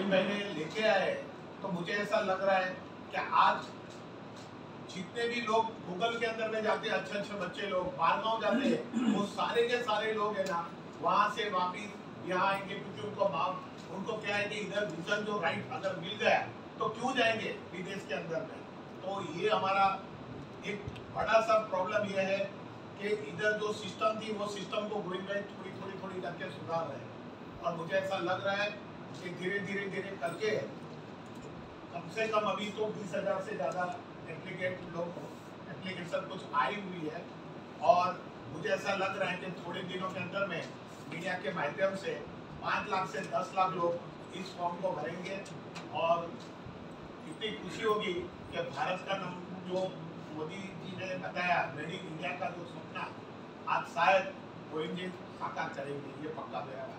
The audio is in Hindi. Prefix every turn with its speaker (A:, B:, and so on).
A: गोविंद भाई ने लेके आए, तो मुझे ऐसा लग रहा है कि आज जितने भी लोग गूगल के अंदर में जाते हैं, अच्छे अच्छे बच्चे लोग बारगांव जाते हैं, वो सारे के सारे लोग है ना वहां से वापिस यहाँ आएंगे, क्योंकि उनको क्या है कि इधर विजन जो राइट अगर मिल गया तो क्यों जाएंगे विदेश के अंदर में। तो ये हमारा एक बड़ा सा प्रॉब्लम ये है कि इधर जो सिस्टम थी वो सिस्टम को गोविंद भाई थोड़ी करके सुधार रहे हैं। और मुझे ऐसा लग रहा है कि धीरे धीरे करके कम से कम अभी तो 20,000 से ज़्यादा एप्लीकेशन कुछ आई हुई है। और मुझे ऐसा लग रहा है कि थोड़े दिनों के अंदर में मीडिया के माध्यम से 5 लाख से 10 लाख लोग इस फॉर्म को भरेंगे। और इतनी खुशी होगी कि भारत का नाम जो मोदी जी ने बताया मेड इन इंडिया का जो सपना आज शायद गोविंद जी साकार करेंगे, ये पक्का मेरा बात है।